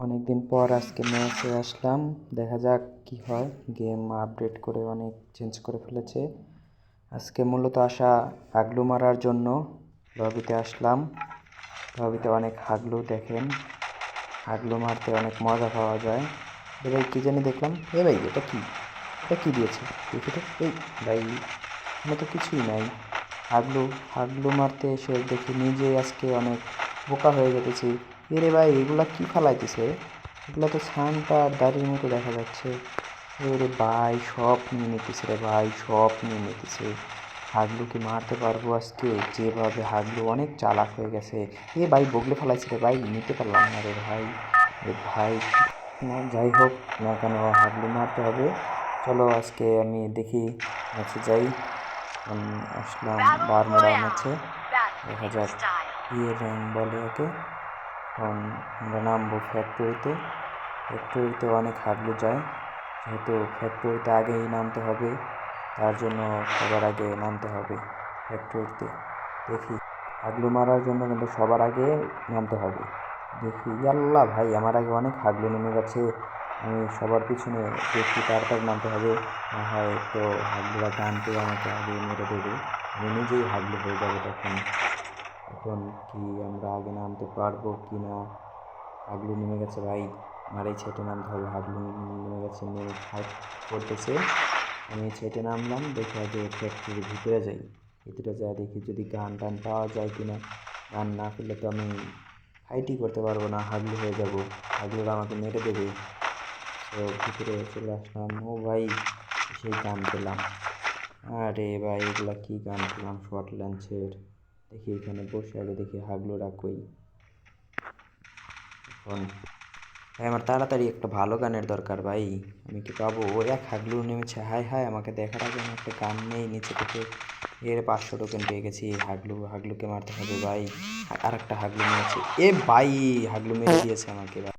অনেকদিন পর আজকে ম্যাচে আসলাম, দেখা যাক কি হয়। গেম আপডেট করে অনেক চেঞ্জ করে ফেলেছে। আজকে মূলত আসা হাগলু মারার জন্য লবিতে আসলাম। লবিতে অনেক হাগলু, দেখেন হাগলু মারতে অনেক মজা পাওয়া যায়। এ ভাই কী জানি দেখলাম, এ ভাই এটা কি দিয়েছে দেখি তো। এই ভাই এখানে তো কিছুই নাই। হাগলু হাগলু মারতে এসে দেখি নিজেই আজকে অনেক বোকা হয়ে যেতেছি। এরে ভাই এগুলা কি ফালাইতেছে? এগুলা তো ছানটা আর দাড়ির মতো দেখা যাচ্ছে। এরে ভাই সব নিয়ে নিতেছে রে ভাই, সব নিয়ে নিতেছে। হাগলুকে মারতে পারবো আজকে? যেভাবে হাগলু অনেক চালাক হয়ে গেছে। এ ভাই বগলে ফেলাইছে রে ভাই, নিতে পারলাম না রে ভাই। এ ভাই না, যাই হোক না কেন হাগলু মারতে হবে। চলো আজকে আমি দেখি ম্যাচে যাই। আসলাম বারমুডা ম্যাচে, দেখা যাক কি র্যাঙ্ক বলে ওকে। এখন আমরা নামবো ফ্যাক্টরিতে। ফ্যাক্টরিতে অনেক হাগলু যায়, যেহেতু ফ্যাক্টরিতে আগেই নামতে হবে, তার জন্য সবার আগে নামতে হবে ফ্যাক্টরিতে। দেখি হাগলু মারার জন্য কিন্তু সবার আগে নামতে হবে। দেখি ইয়াল্লা ভাই আমার আগে অনেক হাগলু নেমে গেছে। আমি সবার পিছনে দেখি, তাড়াতাড়ি নামতে হবে, না হয় তো হাগলুরা গান পেয়ে আমাকে আগে মেরে দেবে। আমি নিজেই হাগলু হয়ে যাবো তখন। এখন কি আমরা আগে নামতে পারবো কি না? হাগলু নেমে গেছে ভাই, আমার এই ছেটে নামতে হবে। হাগলু নেমে গেছে, নেমে ফাইট করতেছে। আমি ছেটে নামলাম, দেখে আগে ফ্যাক্টরির ভিতরে যাই। ভিতরে যাই দেখি যদি গান টান পাওয়া যায় কিনা। গান না পেলে তো আমি ফাইটই করতে পারবো না, হাগলু হয়ে যাব, হাগলুরা আমাকে মেরে দেবে। তো ভিতরে চলে আসলাম। ও ভাই সেই গান পেলাম। আরে ভাই এগুলা কি গান পেলাম, শর্ট লঞ্চের। দেখি এখানে বসে আগে দেখি হাগলুরা কই। এখন ভাই আমার তাড়াতাড়ি একটা ভালো গানের দরকার ভাই, আমি কি পাবো? ও এক হাগলু নেমেছে, হায় হায় আমাকে দেখার আগে আমি একটা গান নেই নিচে থেকে। এর 500 টোকেন পেয়ে গেছি। হাগলুকে মারতে হবে ভাই। আর একটা হাগলু নিয়েছে, এ ভাই হাগলু মেরে দিয়েছে আমাকে ভাই।